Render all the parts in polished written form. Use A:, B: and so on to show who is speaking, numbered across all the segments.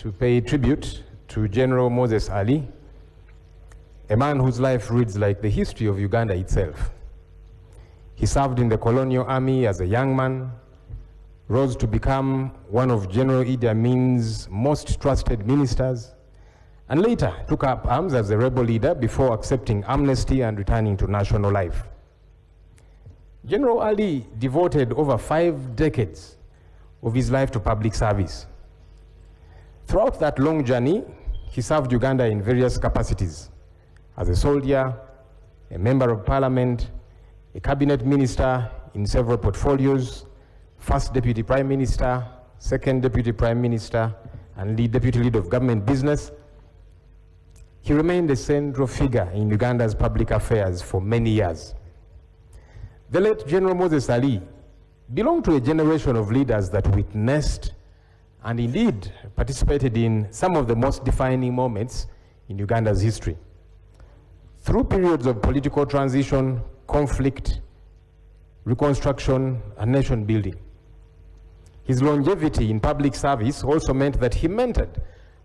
A: to pay tribute to General Moses Ali, a man whose life reads like the history of Uganda itself. He served in the colonial army as a young man, rose to become one of General Idi Amin's most trusted ministers, and later took up arms as a rebel leader before accepting amnesty and returning to national life. General Ali devoted over 5 decades of his life to public service. Throughout that long journey, he served Uganda in various capacities: as a soldier, a member of parliament, a cabinet minister in several portfolios, first deputy prime minister, second deputy prime minister, and deputy leader of government business. He remained a central figure in Uganda's public affairs for many years. The late General Moses Ali belonged to a generation of leaders that witnessed and indeed participated in some of the most defining moments in Uganda's history. Through periods of political transition, conflict, reconstruction, and nation building. His longevity in public service also meant that he mentored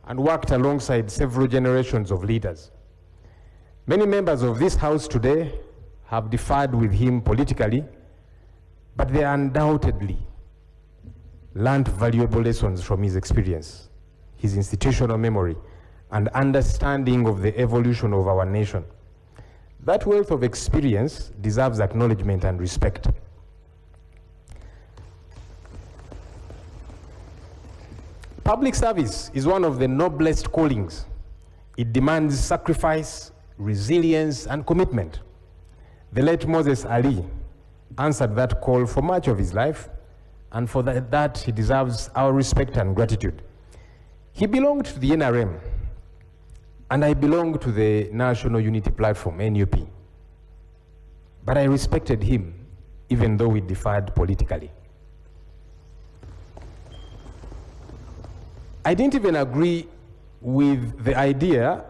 A: and worked alongside several generations of leaders. Many members of this House today have differed with him politically, but they undoubtedly learned valuable lessons from his experience, his institutional memory, and understanding of the evolution of our nation. That wealth of experience deserves acknowledgement and respect. Public service is one of the noblest callings. It demands sacrifice, resilience, and commitment. The late Moses Ali answered that call for much of his life, and for that he deserves our respect and gratitude. He belonged to the NRM, and I belong to the National Unity Platform, NUP. But I respected him, even though we differed politically. I didn't even agree with the idea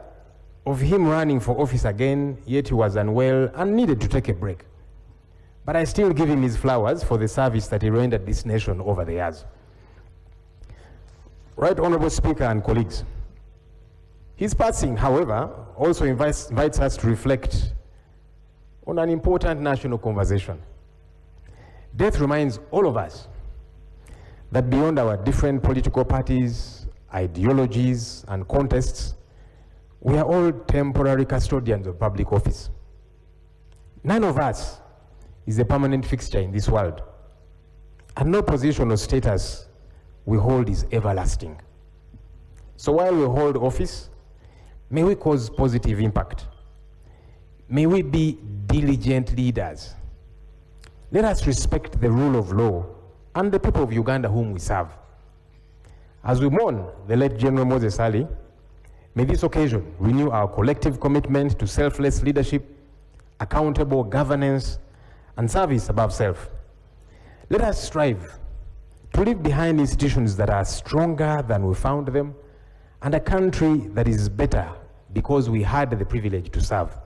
A: of him running for office again, yet he was unwell and needed to take a break. But I still give him his flowers for the service that he rendered this nation over the years. Right Honorable Speaker and colleagues, his passing, however, also invites us to reflect on an important national conversation. Death reminds all of us that beyond our different political parties, ideologies, and contests, we are all temporary custodians of public office. None of us is a permanent fixture in this world, and no position or status we hold is everlasting. So while we hold office, may we cause positive impact. May we be diligent leaders. Let us respect the rule of law and the people of Uganda whom we serve. As we mourn the late General Moses Ali, may this occasion renew our collective commitment to selfless leadership, accountable governance, and service above self. Let us strive to leave behind institutions that are stronger than we found them, and a country that is better because we had the privilege to serve.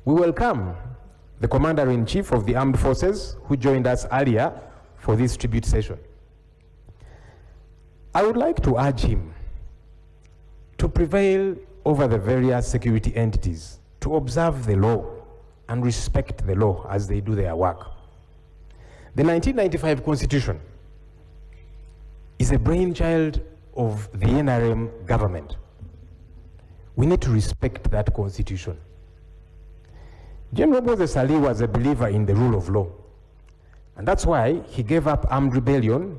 A: We welcome the Commander-in-Chief of the Armed Forces who joined us earlier for this tribute session. I would like to urge him to prevail over the various security entities, to observe the law and respect the law as they do their work. The 1995 Constitution is a brainchild of the NRM government. We need to respect that Constitution. General Moses Ali was a believer in the rule of law, and that's why he gave up armed rebellion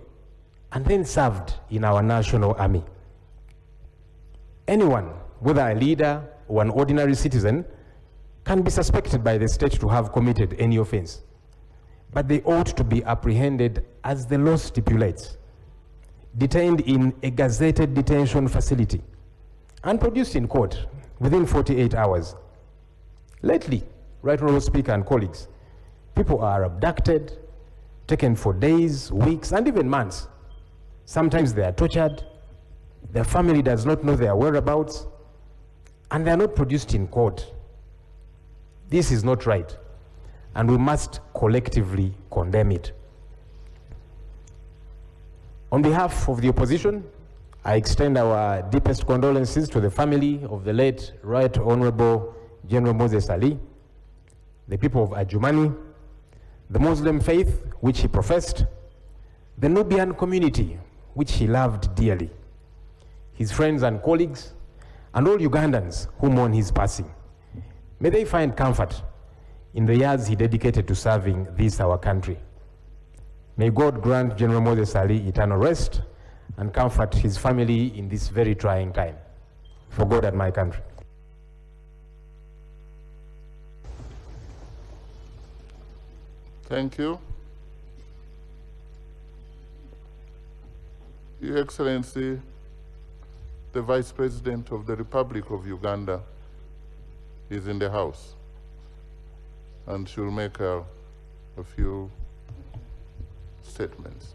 A: and then served in our national army. Anyone, whether a leader or an ordinary citizen, can be suspected by the state to have committed any offense, but they ought to be apprehended as the law stipulates, detained in a gazetted detention facility, and produced in court within 48 hours. Lately, Right Honorable Speaker and colleagues, people are abducted, taken for days, weeks, and even months. Sometimes they are tortured, their family does not know their whereabouts, and they are not produced in court. This is not right, and we must collectively condemn it. On behalf of the opposition, I extend our deepest condolences to the family of the late Right Honorable General Moses Ali, the people of Adjumani, the Muslim faith which he professed, the Nubian community which he loved dearly, his friends and colleagues, and all Ugandans who mourn his passing. May they find comfort in the years he dedicated to serving this our country. May God grant General Moses Ali eternal rest and comfort his family in this very trying time. For God and my country.
B: Thank you. Your Excellency, the Vice President of the Republic of Uganda is in the House, and she'll make a few statements.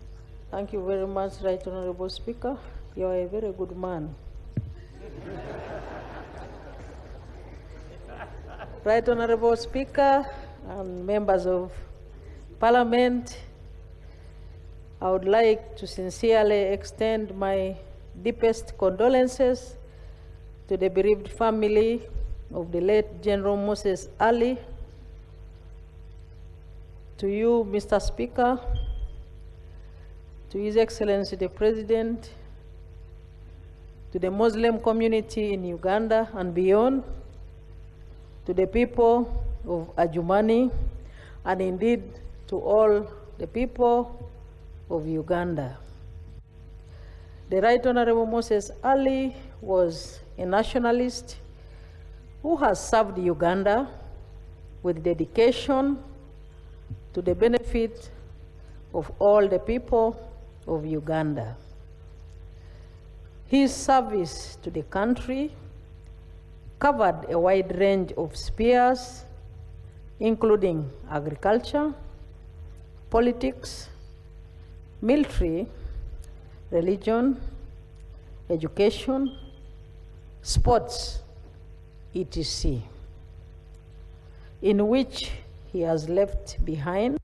C: Thank you very much, Right Honorable Speaker. You are a very good man. Right Honorable Speaker and members of Parliament, I would like to sincerely extend my deepest condolences to the bereaved family of the late General Moses Ali. To you, Mr. Speaker, to His Excellency the President, to the Muslim community in Uganda and beyond, to the people of Adjumani, and indeed to all the people of Uganda. The Right Honorable Moses Ali was a nationalist who has served Uganda with dedication to the benefit of all the people of Uganda. His service to the country covered a wide range of spheres, including agriculture, politics, military, religion, education, sports, etc., in which he has left behind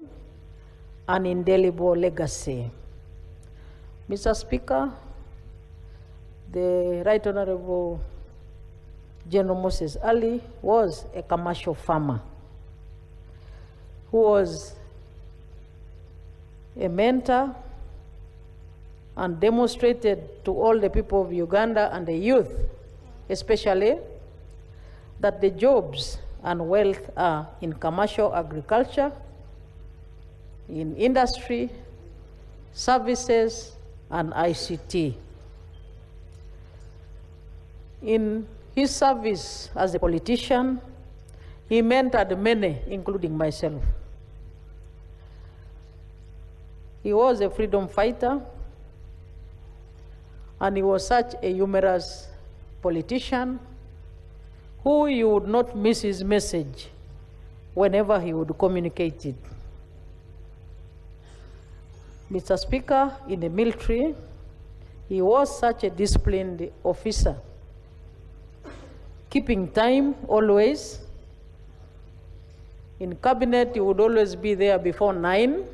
C: an indelible legacy. Mr. Speaker, the Right Honorable General Moses Ali was a commercial farmer who was a mentor and demonstrated to all the people of Uganda and the youth, especially, that the jobs and wealth are in commercial agriculture, in industry, services, and ICT. In his service as a politician, he mentored many, including myself. He was a freedom fighter, and he was such a humorous politician who you would not miss his message whenever he would communicate it. Mr. Speaker, in the military, he was such a disciplined officer, keeping time always. In cabinet, he would always be there before 9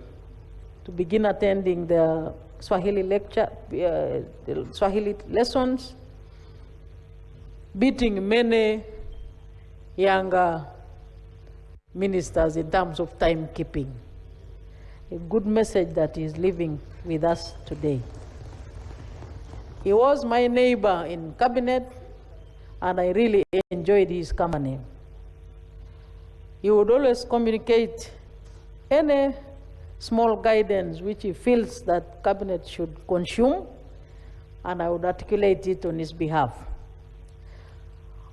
C: to begin attending the Swahili lecture, the Swahili lessons, beating many younger ministers in terms of timekeeping. A good message that is living with us today. He was my neighbor in cabinet, and I really enjoyed his company. He would always communicate any small guidance which he feels that cabinet should consume, and I would articulate it on his behalf.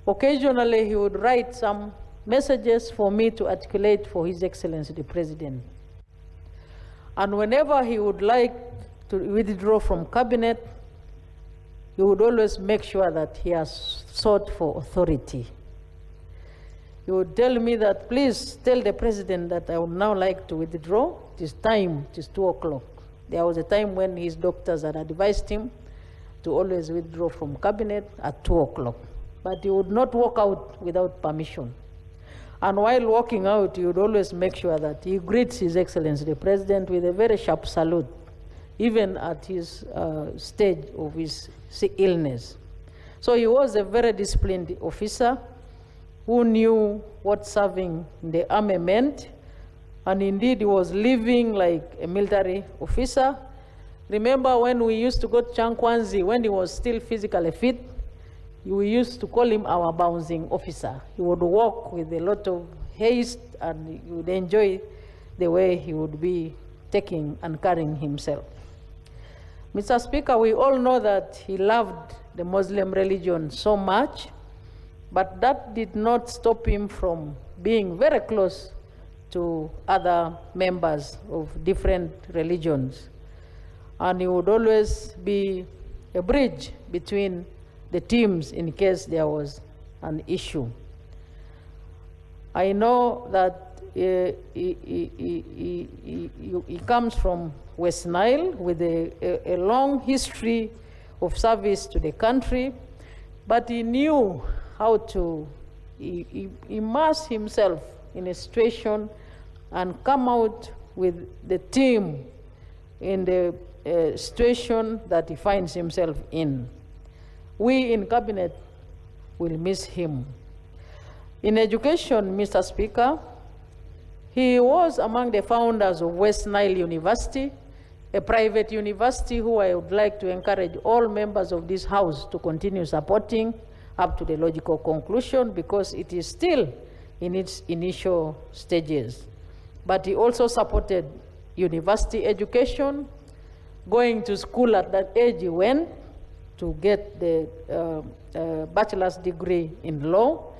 C: Occasionally, he would write some messages for me to articulate for His Excellency the President. And whenever he would like to withdraw from cabinet, he would always make sure that he has sought for authority. He would tell me that, please tell the President that I would now like to withdraw. It is time, it is 2 o'clock. There was a time when his doctors had advised him to always withdraw from cabinet at 2 o'clock. But he would not walk out without permission. And while walking out, he would always make sure that he greets His Excellency the President with a very sharp salute, even at his stage of his illness. So he was a very disciplined officer who knew what serving in the army meant, and indeed he was living like a military officer. Remember when we used to go to Chankwanzi, when he was still physically fit, we used to call him our bouncing officer. He would walk with a lot of haste, and you would enjoy the way he would be taking and carrying himself. Mr. Speaker, we all know that he loved the Muslim religion so much, but that did not stop him from being very close to other members of different religions. And he would always be a bridge between the teams in case there was an issue. I know that he comes from West Nile with a long history of service to the country, but he knew how to immerse himself in a situation and come out with the team in the situation that he finds himself in. We in Cabinet will miss him. In education, Mr. Speaker, he was among the founders of West Nile University, a private university who I would like to encourage all members of this House to continue supporting up to the logical conclusion, because it is still in its initial stages. But he also supported university education, going to school at that age he went to get the bachelor's degree in law,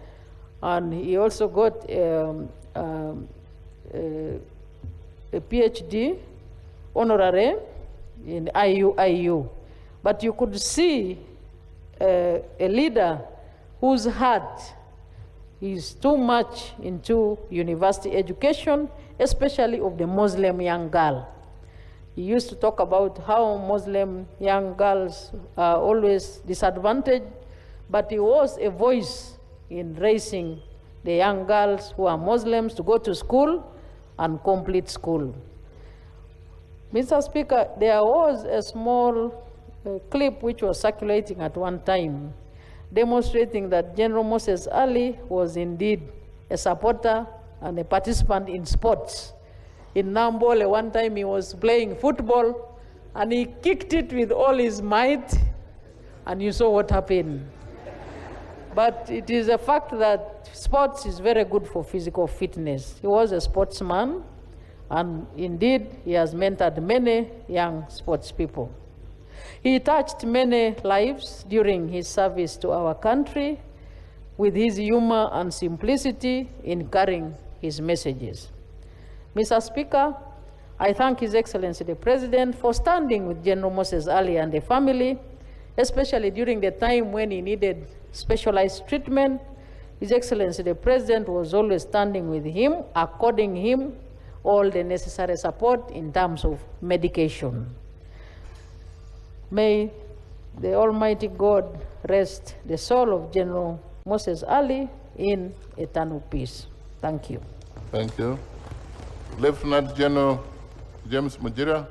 C: and he also got a PhD honorary in IU. But you could see a leader whose heart is too much into university education, especially of the Muslim young girl. He used to talk about how Muslim young girls are always disadvantaged, but he was a voice in raising the young girls who are Muslims to go to school and complete school. Mr. Speaker, there was a small clip which was circulating at one time, demonstrating that General Moses Ali was indeed a supporter and a participant in sports. In Nambole, one time he was playing football, and he kicked it with all his might, and you saw what happened. But it is a fact that sports is very good for physical fitness. He was a sportsman, and indeed, he has mentored many young sports people. He touched many lives during his service to our country with his humor and simplicity in carrying his messages. Mr. Speaker, I thank His Excellency the President for standing with General Moses Ali and the family, especially during the time when he needed specialized treatment. His Excellency the President was always standing with him, according him all the necessary support in terms of medication. May the Almighty God rest the soul of General Moses Ali in eternal peace. Thank you.
B: Thank you. Lieutenant General James Mujira.